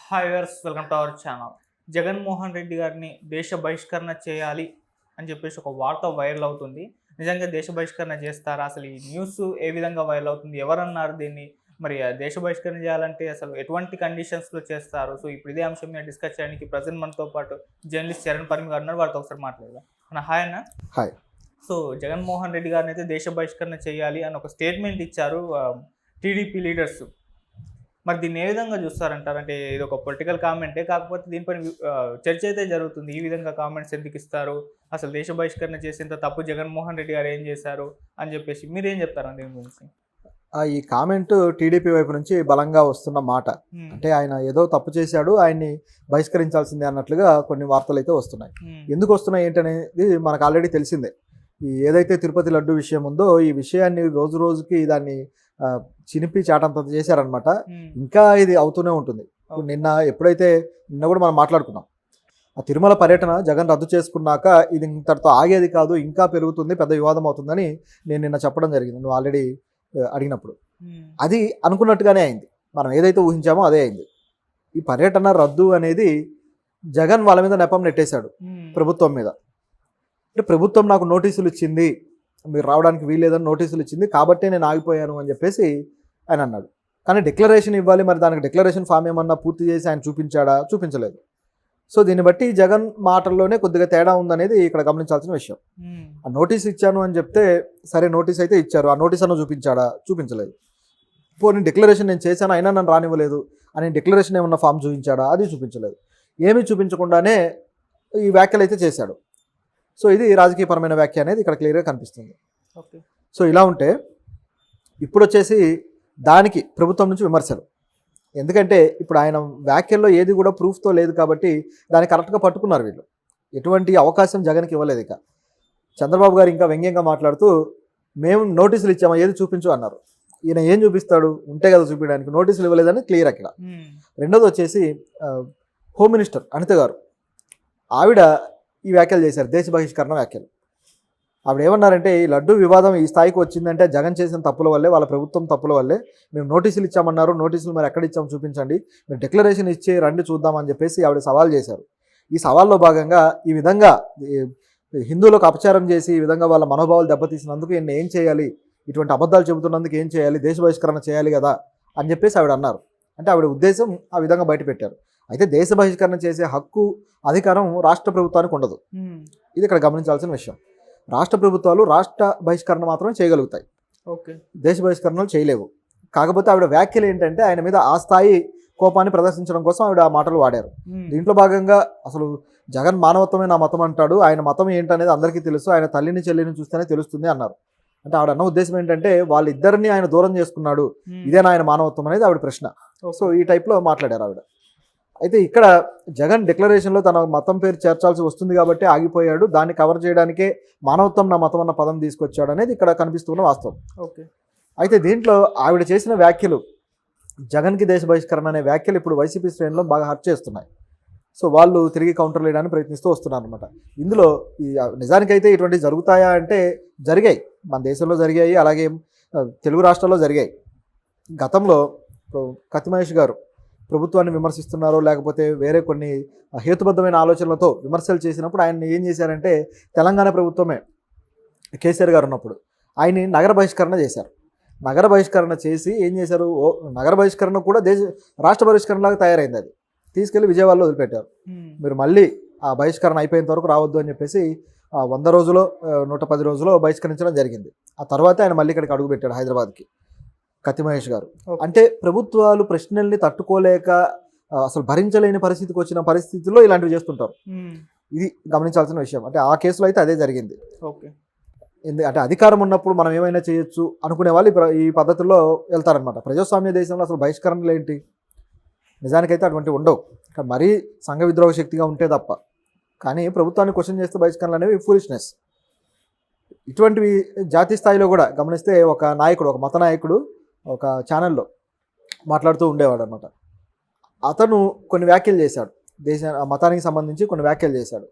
Hi viewers, welcome to our channel. Jaganmohan Reddy గారిని దేశ బహిష్కరణ చేయాలి అని చెప్పేసి ఒక వార్త వైరల్ అవుతుంది. నిజంగా దేశ బహిష్కరణ చేస్తారా? అసలు ఈ న్యూస్ ఏ విధంగా వైరల్ అవుతుంది? ఎవరన్నారు దీన్ని? మరి దేశ బహిష్కరణ చేయాలంటే అసలు ఎటువంటి కండిషన్స్‌లో చేస్తారు? సో, ఇప్పుడు ఇదే అంశం మీద డిస్కస్ చేయడానికి ప్రజెంట్ మనతో పాటు జర్నలిస్ట్ చరణ్ పరిమి గారు ఉన్నారు. వారితో ఒకసారి మాట్లాడదాం. హాయ్ అన్న. హాయ్. సో, జగన్మోహన్ రెడ్డి గారిని అయితే దేశ బహిష్కరణ చేయాలి అని ఒక స్టేట్మెంట్ ఇచ్చారు టీడీపీ లీడర్స్. మరి దీన్ని ఏ విధంగా చూస్తారంటారు? అంటే ఇది ఒక పొలిటికల్ కామెంటే, కాకపోతే దీనిపైన చర్చ అయితే జరుగుతుంది. ఈ విధంగా కామెంట్స్ ఎందుకు ఇస్తారు? అసలు దేశ బహిష్కరణ చేసేంత తప్పు జగన్మోహన్ రెడ్డి గారు ఏం చేశారు అని చెప్పేసి మీరేం చెప్తారు దీని గురించి? ఈ కామెంట్ టీడీపీ వైపు నుంచి బలంగా వస్తున్న మాట. అంటే ఆయన ఏదో తప్పు చేశాడు, ఆయన్ని బహిష్కరించాల్సిందే అన్నట్లుగా కొన్ని వార్తలు అయితే వస్తున్నాయి. ఎందుకు వస్తున్నాయి ఏంటనేది మనకు ఆల్రెడీ తెలిసిందే. ఈ ఏదైతే తిరుపతి లడ్డు విషయం ఉందో, ఈ విషయాన్ని రోజు రోజుకి దాన్ని చినిపి చాటంత చేశారనమాట. ఇంకా ఇది అవుతూనే ఉంటుంది. నిన్న కూడా మనం మాట్లాడుకున్నాం. ఆ తిరుమల పర్యటన జగన్ రద్దు చేసుకున్నాక ఇది ఇంతటితో ఆగేది కాదు, ఇంకా పెరుగుతుంది, పెద్ద వివాదం అవుతుందని నేను నిన్న చెప్పడం జరిగింది, నువ్వు ఆల్రెడీ అడిగినప్పుడు. అది అనుకున్నట్టుగానే అయింది. మనం ఏదైతే ఊహించామో అదే అయింది. ఈ పర్యటన రద్దు అనేది జగన్ వాళ్ళ మీద నెపం నెట్టేశాడు, ప్రభుత్వం మీద. అంటే ప్రభుత్వం నాకు నోటీసులు ఇచ్చింది, మీరు రావడానికి వీల్లేదని నోటీసులు ఇచ్చింది, కాబట్టే నేను ఆగిపోయాను అని చెప్పేసి ఆయన అన్నాడు. కానీ డిక్లరేషన్ ఇవ్వాలి, మరి దానికి డిక్లరేషన్ ఫామ్ ఏమన్నా పూర్తి చేసి ఆయన చూపించాడా? చూపించలేదు. సో దీన్ని బట్టి జగన్ మాటల్లోనే కొద్దిగా తేడా ఉందనేది ఇక్కడ గమనించాల్సిన విషయం. ఆ నోటీస్ ఇచ్చాను అని చెప్తే సరే, నోటీస్ అయితే ఇచ్చారు, ఆ నోటీస్ అన్న చూపించాడా? చూపించలేదు. పోనీ డిక్లరేషన్ నేను చేశాను అయినా నన్ను రానివ్వలేదు అని డిక్లరేషన్ ఏమన్నా ఫామ్ చూపించాడా? అది చూపించలేదు. ఏమీ చూపించకుండానే ఈ వ్యాఖ్యలు అయితే చేశాడు. సో ఇది రాజకీయపరమైన వ్యాఖ్య అనేది ఇక్కడ క్లియర్గా కనిపిస్తుంది. ఓకే. సో ఇలా ఉంటే ఇప్పుడు వచ్చేసి దానికి ప్రభుత్వం నుంచి విమర్శలు. ఎందుకంటే ఇప్పుడు ఆయన వ్యాఖ్యల్లో ఏది కూడా ప్రూఫ్తో లేదు కాబట్టి దాన్ని కరెక్ట్గా పట్టుకున్నారు వీళ్ళు. ఎటువంటి అవకాశం జగన్కి ఇవ్వలేదు. ఇక చంద్రబాబు గారు ఇంకా వ్యంగ్యంగా మాట్లాడుతూ, మేము నోటీసులు ఇచ్చామా, ఏది చూపించు అన్నారు. ఈయన ఏం చూపిస్తాడు? ఉంటే కదా చూపించడానికి, నోటీసులు ఇవ్వలేదని క్లియర్ అక్కడ. రెండోది వచ్చేసి హోమ్ మినిస్టర్ అనిత గారు, ఆవిడ ఈ వ్యాఖ్యలు చేశారు, దేశ బహిష్కరణ వ్యాఖ్యలు. ఆవిడ ఏమన్నారంటే, ఈ లడ్డు వివాదం ఈ స్థాయికి వచ్చిందంటే జగన్ చేసిన తప్పుల వల్లే, వాళ్ళ ప్రభుత్వం తప్పుల వల్లే. మేము నోటీసులు ఇచ్చామన్నారు, నోటీసులు మరి ఎక్కడ ఇచ్చాము చూపించండి, మీరు డిక్లరేషన్ ఇచ్చి రండి చూద్దామని చెప్పేసి ఆవిడ సవాల్ చేశారు. ఈ సవాల్లో భాగంగా ఈ విధంగా హిందువులకు అపచారం చేసి ఈ విధంగా వాళ్ళ మనోభావాలు దెబ్బతీసినందుకు ఈయన ఏం చేయాలి, ఇటువంటి అబద్ధాలు చెబుతున్నందుకు ఏం చేయాలి, దేశ బహిష్కరణ చేయాలి కదా అని చెప్పేసి ఆవిడ అన్నారు. అంటే ఆవిడ ఉద్దేశం ఆ విధంగా బయటపెట్టారు. అయితే దేశ బహిష్కరణ చేసే హక్కు, అధికారం రాష్ట్ర ప్రభుత్వానికి ఉండదు. ఇది ఇక్కడ గమనించాల్సిన విషయం. రాష్ట్ర ప్రభుత్వాలు రాష్ట్ర బహిష్కరణ మాత్రమే చేయగలుగుతాయి, ఓకే, దేశ బహిష్కరణలు చేయలేవు. కాకపోతే ఆవిడ వ్యాఖ్యలు ఏంటంటే ఆయన మీద ఆ స్థాయి కోపాన్ని ప్రదర్శించడం కోసం ఆవిడ ఆ మాటలు వాడారు. దీంట్లో భాగంగా అసలు జగన్ మానవత్వమే నా మతం అంటాడు, ఆయన మతం ఏంటనేది అందరికీ తెలుసు, ఆయన తల్లిని చెల్లిని చూస్తేనే తెలుస్తుంది అన్నారు. అంటే ఆవిడ అన్న ఉద్దేశం ఏంటంటే వాళ్ళిద్దరిని ఆయన దూరం చేసుకున్నాడు, ఇదేనా ఆయన మానవత్వం అనేది ఆవిడ ప్రశ్న. సో ఈ టైప్లో మాట్లాడారు ఆవిడ. అయితే ఇక్కడ జగన్ డిక్లరేషన్లో తన మతం పేరు చేర్చాల్సి వస్తుంది కాబట్టి ఆగిపోయాడు, దాన్ని కవర్ చేయడానికే మానవత్వం నా మతం అన్న పదం తీసుకొచ్చాడు అనేది ఇక్కడ కనిపిస్తున్న వాస్తవం. ఓకే. అయితే దీంట్లో ఆవిడ చేసిన వ్యాఖ్యలు, జగన్కి దేశ బహిష్కరణ అనే వ్యాఖ్యలు ఇప్పుడు వైసీపీ శ్రేణిలో బాగా హర్ట్ చేస్తున్నాయి. సో వాళ్ళు తిరిగి కౌంటర్ వేయడానికి ప్రయత్నిస్తూ వస్తున్నారు అనమాట. ఇందులో నిజానికైతే ఇటువంటివి జరుగుతాయా అంటే జరిగాయి, మన దేశంలో జరిగాయి, అలాగే తెలుగు రాష్ట్రాల్లో జరిగాయి. గతంలో కత్తి మహేష్ గారు ప్రభుత్వాన్ని విమర్శిస్తున్నారో లేకపోతే వేరే కొన్ని హేతుబద్ధమైన ఆలోచనలతో విమర్శలు చేసినప్పుడు ఆయన ఏం చేశారంటే, తెలంగాణ ప్రభుత్వమే కేసీఆర్ గారు ఉన్నప్పుడు ఆయన్ని నగర బహిష్కరణ చేశారు. నగర బహిష్కరణ చేసి ఏం చేశారు, నగర బహిష్కరణ కూడా రాష్ట్ర బహిష్కరణలాగా తయారైంది. అది తీసుకెళ్లి విజయవాడలో వదిలిపెట్టారు. మీరు మళ్ళీ ఆ బహిష్కరణ అయిపోయేంత వరకు రావద్దు అని చెప్పేసి 100 రోజులో 110 రోజులో బహిష్కరించడం జరిగింది. ఆ తర్వాత ఆయన మళ్ళీ ఇక్కడికి అడుగుపెట్టాడు, హైదరాబాద్కి, కత్తి మహేష్ గారు. అంటే ప్రభుత్వాలు ప్రశ్నల్ని తట్టుకోలేక అసలు భరించలేని పరిస్థితికి వచ్చిన పరిస్థితుల్లో ఇలాంటివి చేస్తుంటారు. ఇది గమనించాల్సిన విషయం. అంటే ఆ కేసులో అయితే అదే జరిగింది. ఓకే. అంటే అధికారం ఉన్నప్పుడు మనం ఏమైనా చేయొచ్చు అనుకునే వాళ్ళు ఈ పద్ధతుల్లో వెళ్తారనమాట. ప్రజాస్వామ్య దేశంలో అసలు బహిష్కరణలు ఏంటి? నిజానికైతే అటువంటి ఉండవు, మరీ సంఘ విద్రోహ శక్తిగా ఉంటే తప్ప. కానీ ప్రభుత్వాన్ని క్వశ్చన్ చేస్తే బహిష్కరణలు అనేవి ఫూలిష్నెస్. ఇటువంటివి జాతీయ స్థాయిలో కూడా గమనిస్తే ఒక నాయకుడు, ఒక మత నాయకుడు ఒక ఛానల్లో మాట్లాడుతూ ఉండేవాడు అనమాట. అతను కొన్ని వ్యాఖ్యలు చేశాడు, మతానికి సంబంధించి కొన్ని వ్యాఖ్యలు చేశాడు.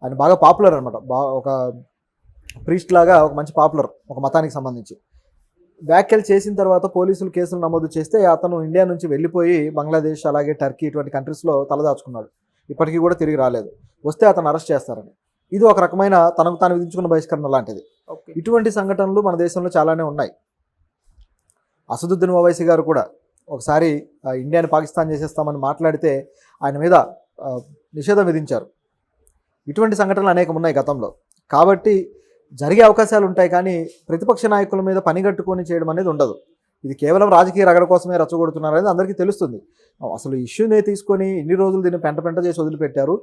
ఆయన బాగా పాపులర్ అనమాట, ఒక ప్రీస్ట్ లాగా ఒక మంచి పాపులర్ ఒక మతానికి సంబంధించి. వ్యాఖ్యలు చేసిన తర్వాత పోలీసులు కేసులు నమోదు చేస్తే అతను ఇండియా నుంచి వెళ్ళిపోయి బంగ్లాదేశ్ అలాగే టర్కీ ఇటువంటి కంట్రీస్లో తలదాచుకున్నాడు. ఇప్పటికీ కూడా తిరిగి రాలేదు. వస్తే అతను అరెస్ట్ చేస్తారని. ఇది ఒక రకమైన తనకు తాను విధించుకున్న బహిష్కరణ లాంటిది. ఓకే. ఇటువంటి సంఘటనలు మన దేశంలో చాలానే ఉన్నాయి. అసదుద్దీన్ ఓవైసీ గారు కూడా ఒకసారి ఇండియాని పాకిస్తాన్ చేసేస్తామని మాట్లాడితే ఆయన మీద నిషేధం విధించారు. ఇటువంటి సంఘటనలు అనేకం ఉన్నాయి గతంలో. కాబట్టి జరిగే అవకాశాలు ఉంటాయి, కానీ ప్రతిపక్ష నాయకుల మీద పనిగట్టుకొని చేయడం అనేది ఉండదు. ఇది కేవలం రాజకీయ రగడ కోసమే రచ్చగొడుతున్నారు అనేది అందరికీ తెలుస్తుంది. అసలు ఇష్యూనే తీసుకొని ఇన్ని రోజులు దీన్ని పెంట చేసి వదిలిపెట్టారు.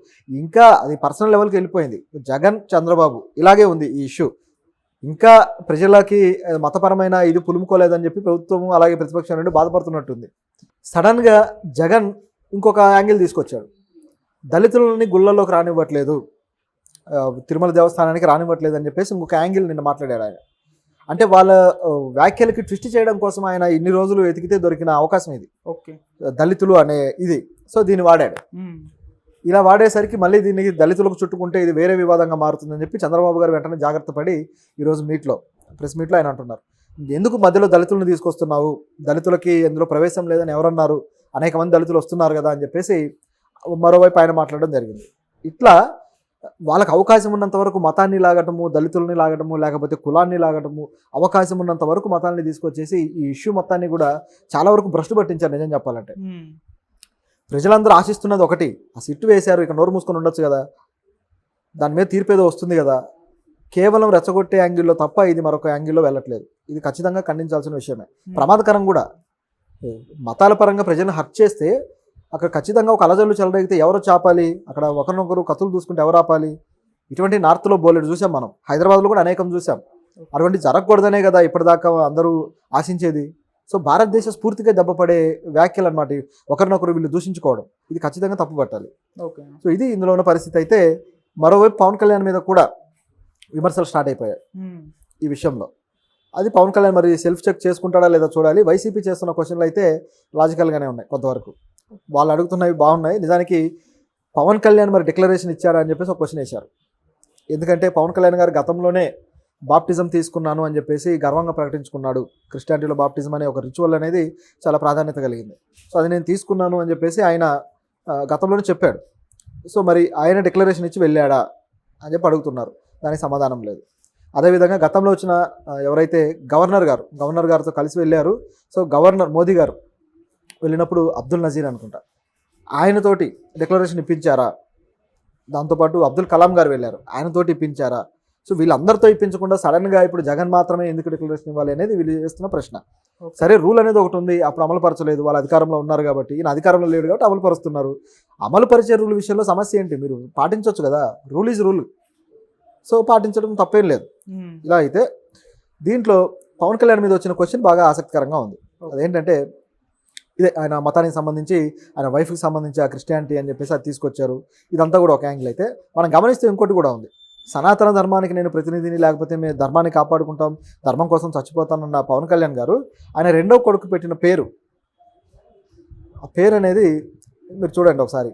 ఇంకా అది పర్సనల్ లెవెల్కి వెళ్ళిపోయింది. జగన్, చంద్రబాబు ఇలాగే ఉంది ఈ ఇష్యూ. ఇంకా ప్రజలకి మతపరమైన ఇది పులుముకోలేదని చెప్పి ప్రభుత్వం అలాగే ప్రతిపక్షం నుండి బాధపడుతున్నట్టుంది. సడన్గా జగన్ ఇంకొక యాంగిల్ తీసుకొచ్చాడు. దళితులని గుళ్ళల్లోకి రానివ్వట్లేదు, తిరుమల దేవస్థానానికి రానివ్వట్లేదు అని చెప్పేసి ఇంకొక యాంగిల్ నిన్న మాట్లాడాడు ఆయన. అంటే వాళ్ళ వ్యాఖ్యలకి ట్విస్ట్ చేయడం కోసం ఆయన ఇన్ని రోజులు వెతికితే దొరికిన అవకాశం ఇది. ఓకే. దళితులు అనే ఇది. సో దీన్ని వాడాడు. ఇలా వాడేసరికి మళ్ళీ దీన్ని దళితులకు చుట్టుకుంటే ఇది వేరే వివాదంగా మారుతుందని చెప్పి చంద్రబాబు గారు వెంటనే జాగ్రత్త పడి ఈరోజు ప్రెస్ మీట్లో ఆయన అంటున్నారు, ఎందుకు మధ్యలో దళితులను తీసుకొస్తున్నావు, దళితులకి ఎందులో ప్రవేశం లేదని ఎవరన్నారు, అనేక మంది దళితులు వస్తున్నారు కదా అని చెప్పేసి మరోవైపు ఆయన మాట్లాడడం జరిగింది. ఇట్లా వాళ్ళకి అవకాశం ఉన్నంత వరకు మతాన్ని లాగటము, దళితులని లాగటము, లేకపోతే కులాన్ని లాగటము, అవకాశం ఉన్నంత వరకు మతాన్ని తీసుకొచ్చేసి ఈ ఇష్యూ మొత్తాన్ని కూడా చాలా వరకు భ్రష్టు పట్టించారు. నిజం చెప్పాలంటే ప్రజలందరూ ఆశిస్తున్నది ఒకటి, ఆ సిట్టు వేశారు, ఇక నోరు మూసుకొని ఉండొచ్చు కదా, దాని మీద తీర్పేదో వస్తుంది కదా. కేవలం రెచ్చగొట్టే యాంగిల్లో తప్ప ఇది మరొక యాంగిల్లో వెళ్ళట్లేదు. ఇది ఖచ్చితంగా ఖండించాల్సిన విషయమే. ప్రమాదకరం కూడా. మతాల పరంగా ప్రజలను హర్ట్ చేస్తే అక్కడ ఖచ్చితంగా ఒక అలజడులు చెలరేగితే ఎవరు చాపాలి, అక్కడ ఒకరినొకరు కత్తులు దూసుకుంటే ఎవరు ఆపాలి. ఇటువంటి నార్త్లో బోలెడు చూసాం మనం, హైదరాబాద్లో కూడా అనేకం చూసాం. అటువంటి జరగకూడదనే కదా ఇప్పటిదాకా అందరూ ఆశించేది. సో భారతదేశ స్ఫూర్తిగా దెబ్బపడే వ్యాఖ్యలు అనమాట ఒకరినొకరు వీళ్ళు దూషించుకోవడం. ఇది ఖచ్చితంగా తప్పు పట్టాలి. ఓకే. సో ఇది ఇందులో ఉన్న పరిస్థితి. అయితే మరోవైపు పవన్ కళ్యాణ్ మీద కూడా విమర్శలు స్టార్ట్ అయిపోయాయి ఈ విషయంలో. అది పవన్ కళ్యాణ్ మరి సెల్ఫ్ చెక్ చేసుకుంటాడా లేదా చూడాలి. వైసీపీ చేస్తున్న క్వశ్చన్లు అయితే లాజికల్గానే ఉన్నాయి కొంతవరకు. వాళ్ళు అడుగుతున్నవి బాగున్నాయి. నిజానికి పవన్ కళ్యాణ్ మరి డిక్లరేషన్ ఇచ్చారా అని చెప్పేసి ఒక క్వశ్చన్ వేశారు. ఎందుకంటే పవన్ కళ్యాణ్ గారు గతంలోనే బాప్టిజం తీసుకున్నాను అని చెప్పేసి గర్వంగా ప్రకటించుకున్నాడు. క్రిస్టియానిటీలో బాప్టిజం అనే ఒక రిచువల్ అనేది చాలా ప్రాధాన్యత కలిగింది. సో అది నేను తీసుకున్నాను అని చెప్పేసి ఆయన గతంలోనే చెప్పాడు. సో మరి ఆయన డిక్లరేషన్ ఇచ్చి వెళ్ళాడా అని చెప్పి అడుగుతున్నారు. దానికి సమాధానం లేదు. అదేవిధంగా గతంలో వచ్చిన ఎవరైతే గవర్నర్ గారితో కలిసి వెళ్ళారు. సో గవర్నర్ మోదీ గారు వెళ్ళినప్పుడు అబ్దుల్ నజీర్ అనుకుంటా, ఆయనతోటి డిక్లరేషన్ ఇప్పించారా? దాంతోపాటు అబ్దుల్ కలాం గారు వెళ్ళారు, ఆయనతోటి ఇప్పించారా? సో వీళ్ళందరితో ఇప్పించకుండా సడన్గా ఇప్పుడు జగన్ మాత్రమే ఎందుకు డిక్లరేషన్ ఇవ్వాలి అనేది వీళ్ళు చేస్తున్న ప్రశ్న. సరే, రూల్ అనేది ఒకటి ఉంది, అప్పుడు అమలు పరచలేదు, వాళ్ళు అధికారంలో ఉన్నారు కాబట్టి, ఈయన అధికారంలో లేడు కాబట్టి అమలు పరుస్తున్నారు. అమలు పరిచే రూల్ విషయంలో సమస్య ఏంటి? మీరు పాటించవచ్చు కదా, రూల్ ఈజ్ రూల్. సో పాటించడం తప్పేం లేదు. ఇలా అయితే దీంట్లో పవన్ కళ్యాణ్ మీద వచ్చిన క్వశ్చన్ బాగా ఆసక్తికరంగా ఉంది. అదేంటంటే ఇదే ఆయన మతానికి సంబంధించి, ఆయన వైఫ్కి సంబంధించి ఆ క్రిస్టియానిటీ అని చెప్పేసి అది తీసుకొచ్చారు. ఇదంతా కూడా ఒక యాంగిల్. అయితే మనం గమనిస్తే ఇంకోటి కూడా ఉంది. సనాతన ధర్మానికి నేను ప్రతినిధిని, లేకపోతే మేము ధర్మాన్ని కాపాడుకుంటాం, ధర్మం కోసం చచ్చిపోతానన్న పవన్ కళ్యాణ్ గారు ఆయన రెండో కొడుకు పెట్టిన పేరు, ఆ పేరు అనేది మీరు చూడండి ఒకసారి,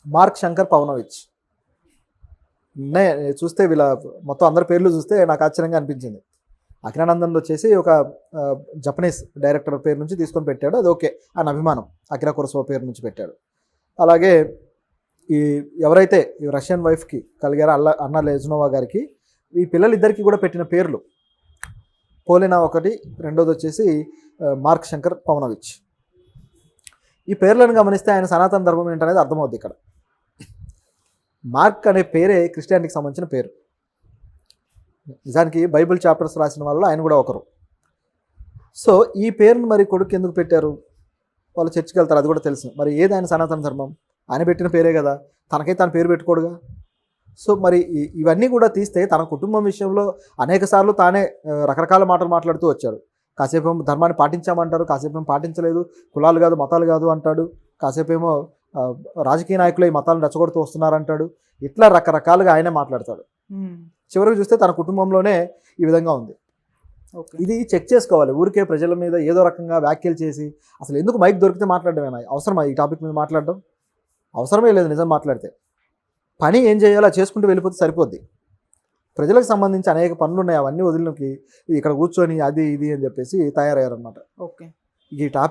మార్క్ శంకర్ పవనోవిచ్. చూస్తే వీళ్ళ మొత్తం అందరి పేర్లు చూస్తే నాకు ఆశ్చర్యంగా అనిపించింది. అఖిలానందన్ వచ్చేసి ఒక జపనీస్ డైరెక్టర్ పేరు నుంచి తీసుకొని పెట్టాడు, అది ఓకే, ఆయన అభిమానం. అకిరా కురోసావా పేరు నుంచి పెట్టాడు. అలాగే ఈ ఎవరైతే ఈ రష్యన్ వైఫ్కి కలిగారో అన్నా లెజ్నోవా గారికి, ఈ పిల్లలిద్దరికీ కూడా పెట్టిన పేర్లు పోలినా ఒకటి, రెండోది వచ్చేసి మార్క్ శంకర్ పవనోవిచ్. ఈ పేర్లను గమనిస్తే ఆయన సనాతన ధర్మం ఏంటనేది అర్థమవుద్ది. ఇక్కడ మార్క్ అనే పేరే క్రిస్టియానిటీకి సంబంధించిన పేరు. నిజానికి బైబిల్ చాప్టర్స్ రాసిన వాళ్ళు ఆయన కూడా ఒకరు. సో ఈ పేరును మరి కొడుకు ఎందుకు పెట్టారు? వాళ్ళు చర్చికి వెళ్తారు, అది కూడా తెలుసు. మరి ఏది ఆయన సనాతన ధర్మం? ఆయన పెట్టిన పేరే కదా, తనకై తన పేరు పెట్టుకోడుగా. సో మరి ఇవన్నీ కూడా తీస్తే తన కుటుంబం విషయంలో అనేక సార్లు తానే రకరకాల మాటలు మాట్లాడుతూ వచ్చాడు. కాసేపేమో ధర్మాన్ని పాటించామంటారు, కాసేపేమో పాటించలేదు, కులాలు కాదు మతాలు కాదు అంటాడు, కాసేపేమో రాజకీయ నాయకులు ఈ మతాలను రెచ్చగొడుతూ వస్తున్నారంటాడు. ఇట్లా రకరకాలుగా ఆయనే మాట్లాడతాడు. చివరికి చూస్తే తన కుటుంబంలోనే ఈ విధంగా ఉంది. ఇది చెక్ చేసుకోవాలి. ఊరికే ప్రజల మీద ఏదో రకంగా వ్యాఖ్యలు చేసి అసలు ఎందుకు మైక్ దొరికితే మాట్లాడడమేనా? అవసరమా ఈ టాపిక్ మీద మాట్లాడడం? అవసరమే లేదు. నిజం మాట్లాడితే పని ఏం చేయాలో చేసుకుంటూ వెళ్ళిపోతే సరిపోద్ది. ప్రజలకు సంబంధించి అనేక పనులు ఉన్నాయి, అవన్నీ వదిలినకి ఇక్కడ కూర్చొని అది ఇది అని చెప్పేసి తయారయ్యారనమాట. ఓకే. ఈ టాపిక్